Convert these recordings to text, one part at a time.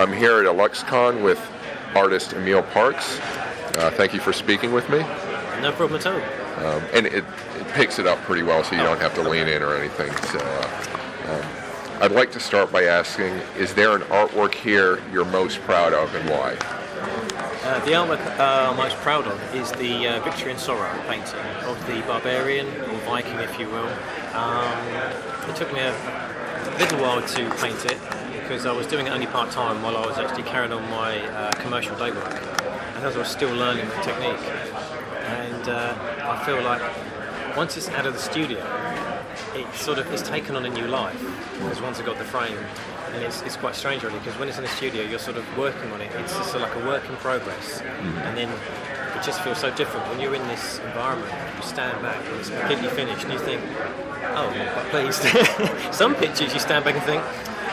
I'm here at LuxCon with artist Emile Parks. Thank you for speaking with me. No problem at all. And it picks it up pretty well, so you don't have to lean in or anything. So I'd like to start by asking, is there an artwork here you're most proud of, and why? The artwork I'm most proud of is the Victory and Sorrow painting of the barbarian, or Viking if you will. It took me a little while to paint it because I was doing it only part-time while I was actually carrying on my commercial day work, and as I was still learning the technique. And I feel like once it's out of the studio, it's taken on a new life, because once I got the frame, and it's quite strange really, because when it's in the studio you're sort of working on it, it's just like a work in progress, and then it just feels so different when you're in this environment. You stand back and it's completely finished and you think, oh, I'm quite pleased. Some pictures you stand back and think,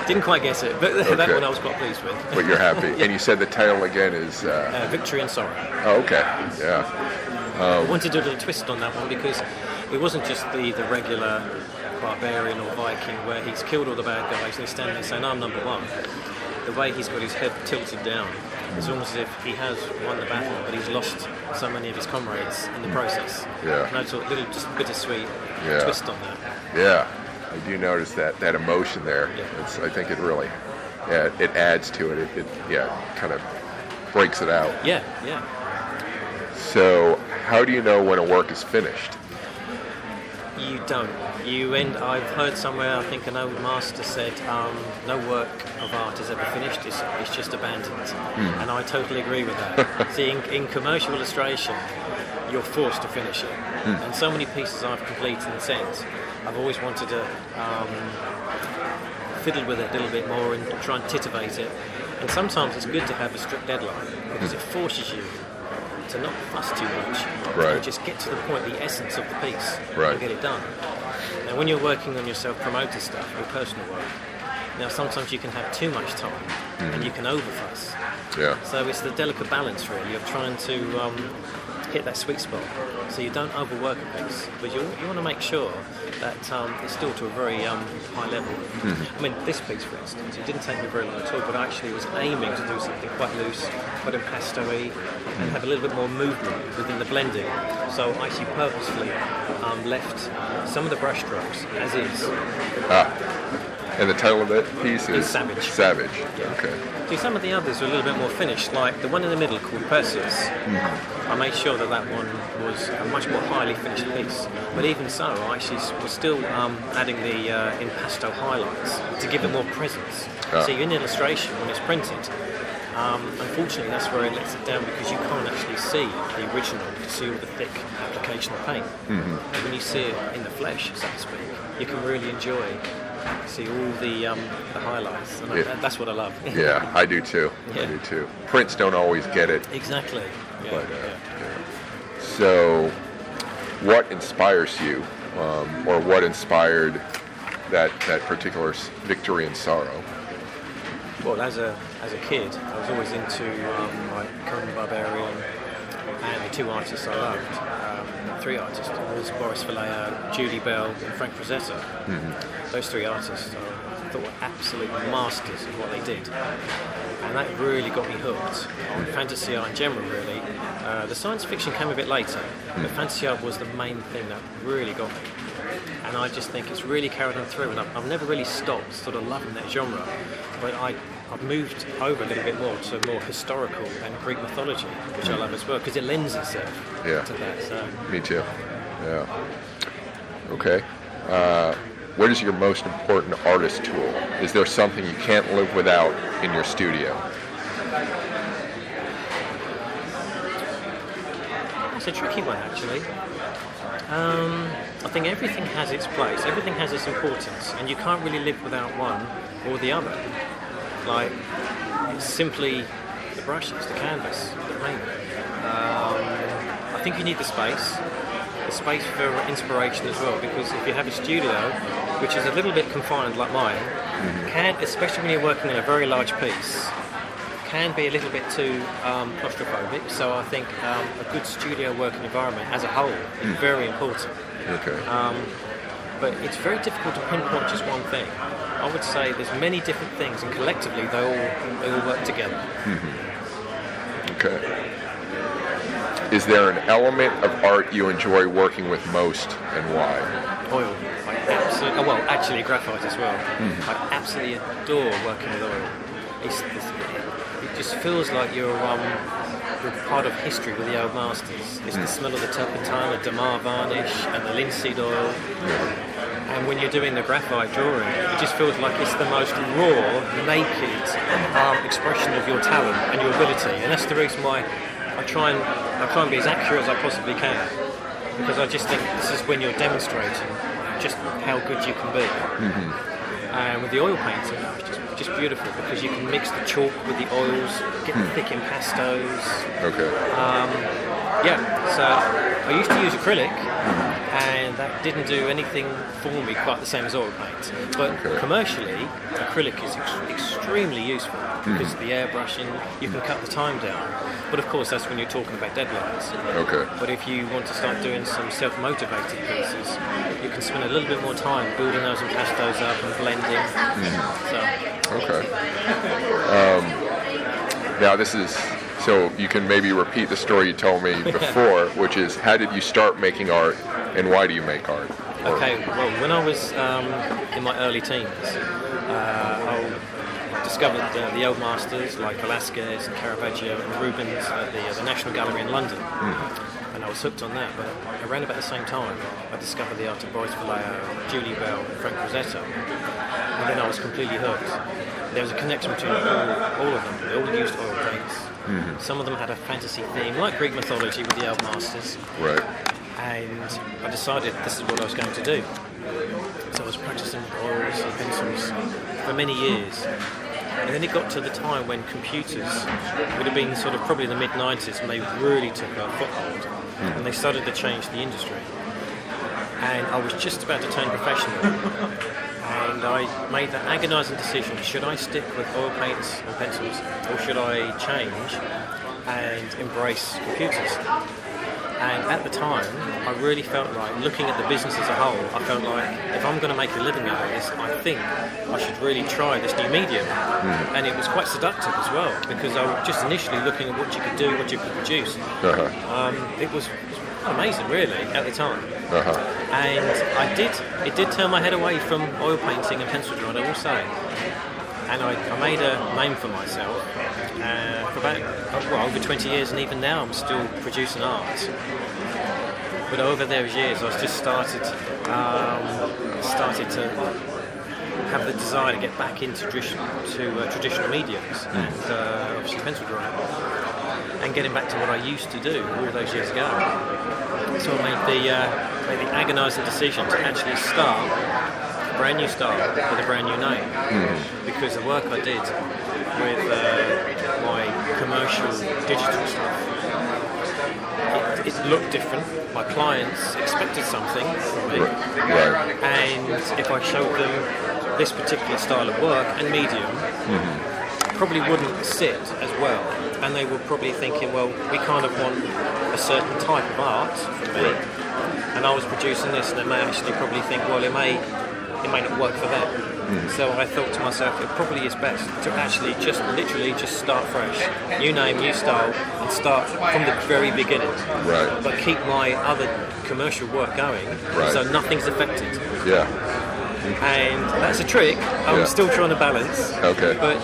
didn't quite get it, but okay. That one I was quite pleased with. But you're happy. Yeah. And you said the title again is? Victory and Sorrow. Oh, okay, yeah. I wanted to do a little twist on that one because it wasn't just the regular barbarian or Viking where he's killed all the bad guys and he's standing there saying, I'm number one. The way he's got his head tilted down, it's almost as if he has won the battle, but he's lost so many of his comrades in the process. Yeah. No sort of little just bittersweet twist on that. Yeah, I do notice that emotion there. Yeah. I think it really, it adds to it. It kind of breaks it out. Yeah. So, how do you know when a work is finished? You don't. I've heard somewhere, I think an old master said, no work of art is ever finished, it's just abandoned. And I totally agree with that. See, in commercial illustration, you're forced to finish it. And so many pieces I've completed and sent, I've always wanted to fiddle with it a little bit more and try and titivate it. And sometimes it's good to have a strict deadline, because it forces you to not fuss too much, and just get to the point, the essence of the piece, and get it done. Now, when you're working on your self-promoted stuff, your personal work, now sometimes you can have too much time, and you can overfuss. Yeah. So it's the delicate balance, really, of trying to hit that sweet spot, so you don't overwork a piece, but you want to make sure that it's still to a very high level. I mean, this piece, for instance, it didn't take me very long at all, but I actually was aiming to do something quite loose, quite impasto-y, and have a little bit more movement within the blending. So I actually purposefully left some of the brush strokes as is. And the title of that piece is Savage. Savage. Yeah. Okay. See, some of the others are a little bit more finished, like the one in the middle called Perseus. I made sure that one was a much more highly finished piece. But even so, I actually was still adding the impasto highlights to give it more presence. See, in illustration, when it's printed, unfortunately that's where it lets it down, because you can't actually see the original, to see all the thick application of paint. But when you see it in the flesh, so to speak, you can really enjoy see all the highlights, and that's what I love. Yeah, I do too. Yeah. I do too. Prints don't always get it. Exactly. Yeah, but, So, what inspires you, or what inspired that particular Victory and Sorrow? Well, as a kid, I was always into like Conan the Barbarian, and the two artists I loved, three artists, was Boris Vallejo, Julie Bell, and Frank Frazetta. Those three artists I thought were absolute masters of what they did, and that really got me hooked on fantasy art in general, really. The science fiction came a bit later, but fantasy art was the main thing that really got me, and I just think it's really carried on through, and I've never really stopped sort of loving that genre, but I've moved over a little bit more to more historical and Greek mythology, which I love as well, because it lends itself to that. So. Me too. Yeah. Okay. What is your most important artist tool? Is there something you can't live without in your studio? It's a tricky one, actually. I think everything has its place, everything has its importance, and you can't really live without one or the other. Like, it's simply the brushes, the canvas, the paint. I think you need the space for inspiration as well, because if you have a studio, which is a little bit confined like mine, especially when you're working on a very large piece, can be a little bit too claustrophobic. So I think a good studio working environment as a whole is very important. Okay. But it's very difficult to pinpoint just one thing. I would say there's many different things, and collectively they all work together. Okay. Is there an element of art you enjoy working with most, and why? Oil. Well, actually graphite as well. I absolutely adore working with oil. It just feels like you're part of history with the old masters. It's the smell of the turpentine, the damar varnish, and the linseed oil. And when you're doing the graphite drawing, it just feels like it's the most raw, naked expression of your talent and your ability. And that's the reason why I try and be as accurate as I possibly can, because I just think this is when you're demonstrating just how good you can be. And with the oil painting, it's just beautiful because you can mix the chalk with the oils, get the thick impastos. Okay. So I used to use acrylic, and that didn't do anything for me quite the same as oil paint. But commercially, acrylic is extremely useful because the airbrushing, you can cut the time down. But of course, that's when you're talking about deadlines. Okay. But if you want to start doing some self-motivated pieces, you can spend a little bit more time building those impastos up and blending. Okay. Now this is, so you can maybe repeat the story you told me before, which is how did you start making art and why do you make art? Okay, well, when I was in my early teens, I discovered the old masters like Velasquez and Caravaggio and Rubens at the National Gallery in London. And I was hooked on that, but around about the same time I discovered the art of Boris Vallejo, Julie Bell and Frank Rossetto, and then I was completely hooked. There was a connection between all of them. They all used oil paints. Some of them had a fantasy theme, like Greek mythology with the old masters. Right. And I decided this is what I was going to do. So I was practicing with oils and pencils for many years. And then it got to the time when computers would have been sort of probably in the mid-90s when they really took a foothold and they started to change the industry. And I was just about to turn professional and I made that agonising decision, should I stick with oil paints and pencils or should I change and embrace computers? And at the time, I really felt like, looking at the business as a whole, I felt like if I'm going to make a living out of this, I think I should really try this new medium. And it was quite seductive as well, because I was just initially looking at what you could do, what you could produce. It was amazing, really, at the time. And it did turn my head away from oil painting and pencil drawing, I will say. And I made a name for myself for about over 20 years, and even now I'm still producing art. But over those years, I just started to have the desire to get back into traditional mediums, and obviously pencil drawing, and getting back to what I used to do all those years ago. So I made the agonising decision to actually start a brand new style with a brand new name, because the work I did with my commercial digital stuff, it looked different. My clients expected something from me, and if I showed them this particular style of work and medium, probably wouldn't sit as well, and they were probably thinking, well, we kind of want a certain type of art from me, and I was producing this, and they may actually probably think, well, it may not work for them. So I thought to myself, it probably is best to actually literally start fresh, new name, new style, and start from the very beginning. Right. But keep my other commercial work going, so nothing's affected. Yeah. And that's a trick. I'm still trying to balance. Okay. But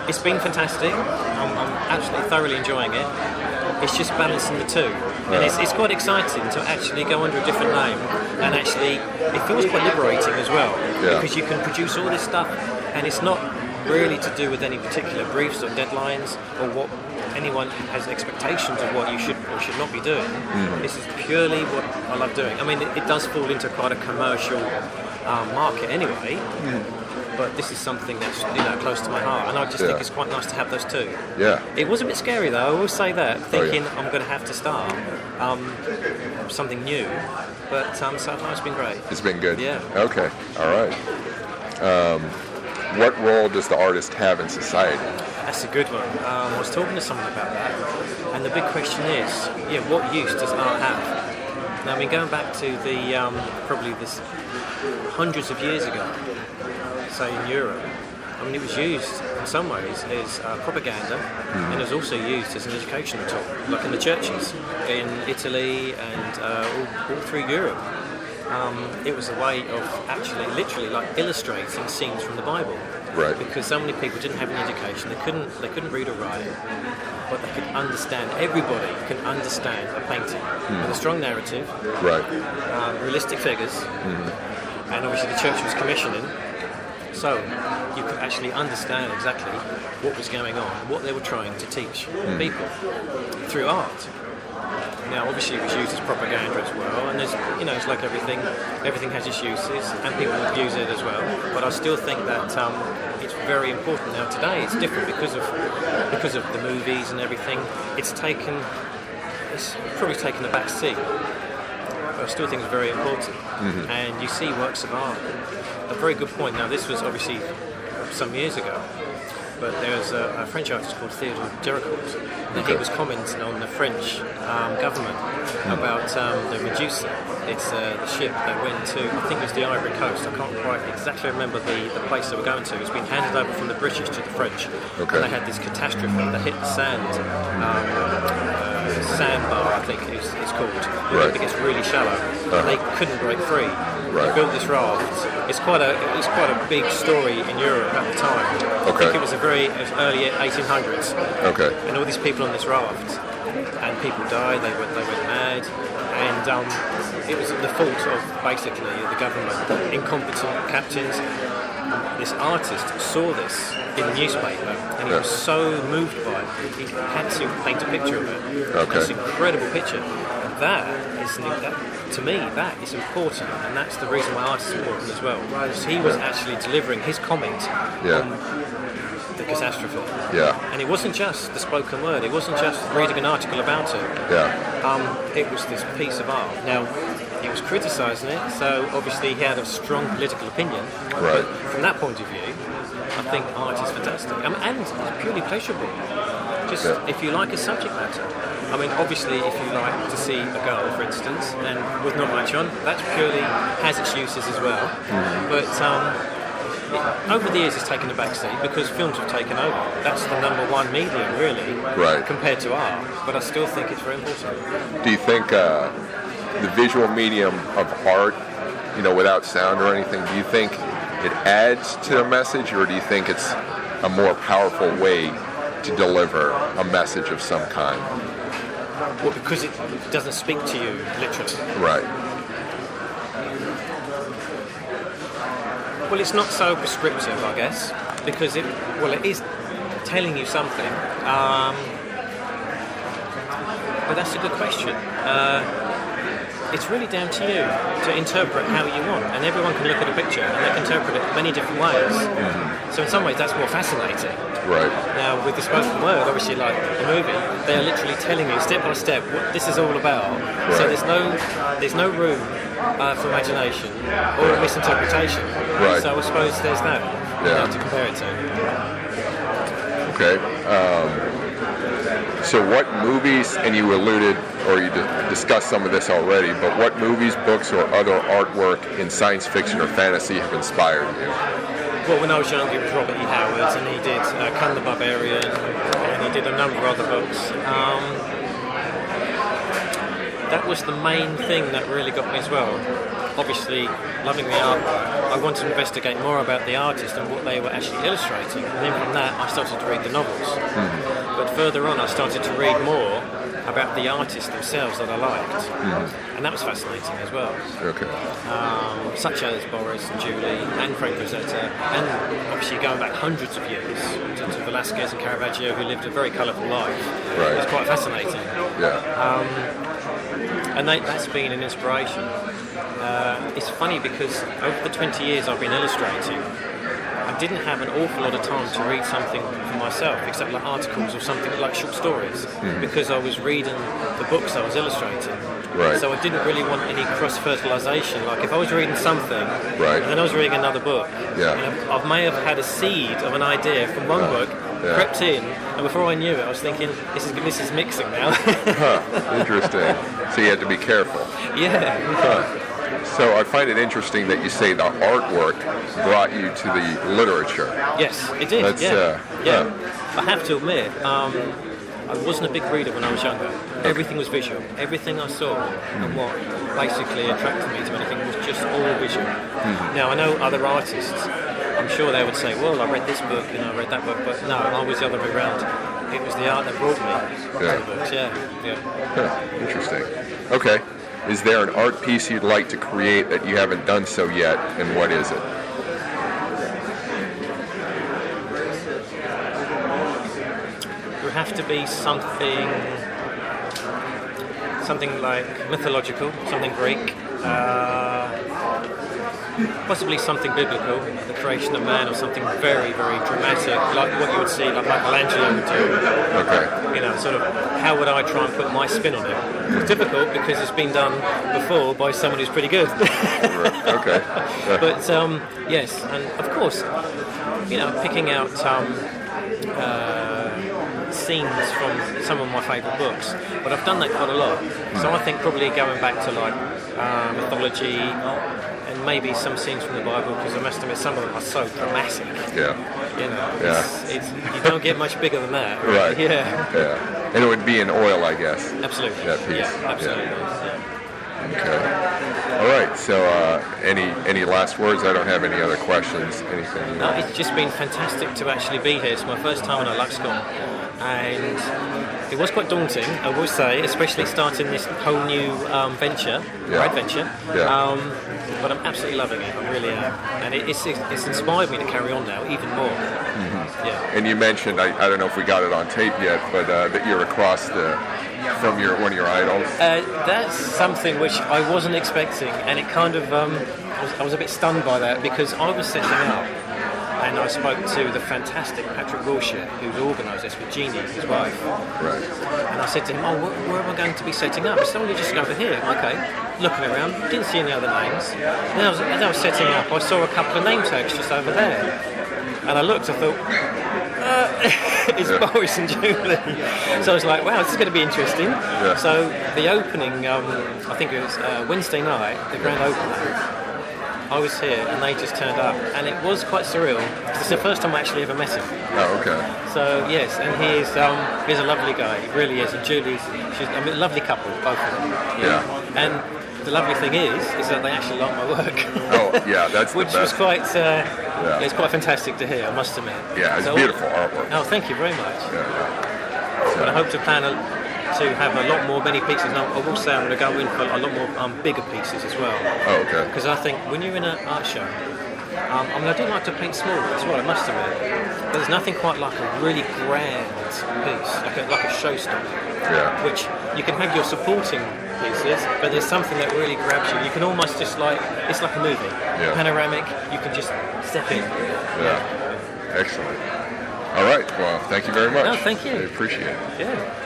it's been fantastic. I'm absolutely thoroughly enjoying it. It's just balancing the two. And it's quite exciting to actually go under a different name, and actually it feels quite liberating as well, because you can produce all this stuff and it's not really to do with any particular briefs or deadlines or what anyone has expectations of what you should or should not be doing. This is purely what I love doing. I mean, it does fall into quite a commercial market anyway, but this is something that's close to my heart, and I just think it's quite nice to have those two. Yeah. It was a bit scary though, I will say that, thinking I'm going to have to start something new, but so far it's been great. It's been good. Yeah. Okay. All right. What role does the artist have in society? That's a good one. I was talking to someone about that, and the big question is, what use does art have? Now, I mean, going back to the probably this hundreds of years ago, say, in Europe, I mean, it was used in some ways as propaganda, and it was also used as an educational tool, like in the churches in Italy and all through Europe. It was a way of actually, literally, like illustrating scenes from the Bible. Right. Because so many people didn't have any education, they couldn't read or write, but they could understand. Everybody can understand a painting with a strong narrative, Right. Realistic figures, and obviously the church was commissioning. So you could actually understand exactly what was going on, what they were trying to teach people through art. Now, obviously, it was used as propaganda as well, and there's, it's like everything has its uses, and people use it as well. But I still think that it's very important. Now, today it's different because of the movies and everything. It's probably taken a back seat. But I still think it's very important. And you see works of art. A very good point. Now, this was obviously some years ago, but there was a French artist called Theodore Géricault, and he was commenting on the French government about the Medusa. It's the ship that went to, I think it was the Ivory Coast. I can't quite exactly remember the place they were going to. It's been handed over from the British to the French. Okay. And they had this catastrophe that hit the sandbar, I think it's called. Right. It gets really shallow. They couldn't break free. Right. They built this raft. It's quite a big story in Europe at the time. Okay. I think it was it was early 1800s. Okay. And all these people on this raft, and people died. They went mad, and it was the fault of basically the government, incompetent captains. This artist saw this in the newspaper, and he was so moved by it, he had to paint a picture of it. Okay. This incredible picture. To me, that is important, and that's the reason why art is important as well. Because he was actually delivering his comment on the catastrophe. Yeah. And it wasn't just the spoken word, it wasn't just reading an article about it. Yeah. It was this piece of art. Now, he was criticising it, so obviously he had a strong political opinion. Right. But from that point of view, I think art is fantastic. And it's purely pleasurable. Just if you like a subject matter. I mean, obviously, if you like to see a girl, for instance, and with not much on, that purely has its uses as well. But over the years, it's taken a backseat because films have taken over. That's the number one medium, really, compared to art. But I still think it's very important. Do you think the visual medium of art, without sound or anything, do you think it adds to a message, or do you think it's a more powerful way to deliver a message of some kind? Well, because it doesn't speak to you literally. Right. Well, it's not so prescriptive, I guess, because it is telling you something. But that's a good question. It's really down to you to interpret how you want, and everyone can look at a picture and they can interpret it many different ways. So in some ways that's more fascinating. Right. Now with the spoken word, obviously like the movie, they are literally telling you step by step what this is all about. Right. So there's no room for imagination or misinterpretation. Right. So I suppose there's that to compare it to. Okay. So what movies, and you alluded, or you discussed some of this already, but what movies, books, or other artwork in science fiction or fantasy have inspired you? Well, when I was young, it was Robert E. Howard, and he did Conan the Barbarian, and he did a number of other books. That was the main thing that really got me as well. Obviously, loving the art, I wanted to investigate more about the artist and what they were actually illustrating. And then from that, I started to read the novels. But further on, I started to read more about the artists themselves that I liked. And that was fascinating as well. Okay. Such as Boris and Julie and Frank Rosetta, and obviously going back hundreds of years to Velasquez and Caravaggio, who lived a very colourful life. Right. It was quite fascinating. Yeah. And that's been an inspiration. It's funny because over the 20 years I've been illustrating, I didn't have an awful lot of time to read something for myself, except like articles or something like short stories, because I was reading the books I was illustrating. Right. So I didn't really want any cross-fertilisation. Like if I was reading something, right, and then I was reading another book, yeah, I may have had a seed of an idea from one book, crept in, and before I knew it, I was thinking, this is mixing now. Interesting. So you had to be careful. Yeah. So I find it interesting that you say the artwork brought you to the literature. Yes, it did. That's, yeah. I have to admit, I wasn't a big reader when I was younger. Everything was visual. Everything I saw and what basically attracted me to anything was just all visual. Now, I know other artists, I'm sure they would say, well, I read this book and I read that book, but no, I was the other way around. It was the art that brought me to the books, yeah. Interesting. Okay. Is there an art piece you'd like to create that you haven't done so yet, and what is it? It would have to be something like mythological, something Greek, possibly something biblical, the creation of man, or something very, very dramatic, like what you would see, like Michelangelo would do. Okay. You know, sort of, how would I try and put my spin on it? It's difficult because it's been done before by someone who's pretty good. Okay. But yes, and of course, you know, picking out scenes from some of my favourite books, but I've done that quite a lot. So I think probably going back to like mythology and maybe some scenes from the Bible, because I must admit some of them are so dramatic. Yeah. You know, it's you don't get much bigger than that. Right. Yeah. And it would be in oil, I guess. Absolutely. That piece. Yeah, absolutely. Yeah. Okay. All right. So, any last words? I don't have any other questions. Anything? No, it's just been fantastic to actually be here. It's my first time on a LuxCon, and it was quite daunting, I will say, especially starting this whole new venture, ride venture. Yeah. But I'm absolutely loving it. I really am, and it's inspired me to carry on now even more. Yeah. And you mentioned, I don't know if we got it on tape yet, but that you're across from one of your idols. That's something which I wasn't expecting, and it kind of I was a bit stunned by that, because I was setting up and I spoke to the fantastic Patrick Wilshire, who's organised this with Jeannie, his wife. Right. And I said to him, where am I going to be setting up? It's only just over here. Okay. Looking around, didn't see any other names. Then as I was setting up, I saw a couple of name tags just over there. And I looked, I thought, it's Boris and Julie. So I was like, wow, this is going to be interesting. Yeah. So the opening, I think it was Wednesday night, the grand opening, I was here and they just turned up, and it was quite surreal. It's the first time I actually ever met him. Oh, okay. So yes, and he's a lovely guy. He really is. And Julie's, she's a lovely couple, both of them. Yeah. And the lovely thing is that they actually like my work. Oh, yeah, that's the which best. was quite, it's quite fantastic to hear, I must admit. Yeah, it's beautiful artwork. Oh, thank you very much. Yeah. But I hope to have a lot more, many pieces. Now, I will say I'm going to go in for a lot more bigger pieces as well. Oh, okay. Because I think when you're in an art show, I do like to paint small as well, I must admit. But there's nothing quite like a really grand piece, like a showstopper. Yeah. Which you can have your supporting pieces, but there's something that really grabs you. You can almost just it's like a movie. Yeah. Panoramic, you can just step in. Yeah. Excellent. All right. Well, thank you very much. No, thank you. I appreciate it. Yeah.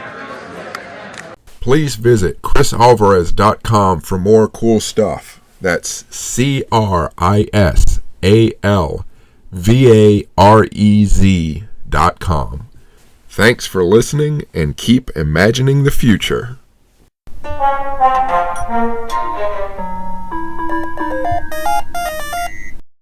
Please visit chrisalvarez.com for more cool stuff. That's CRISALVAREZ.com. Thanks for listening, and keep imagining the future.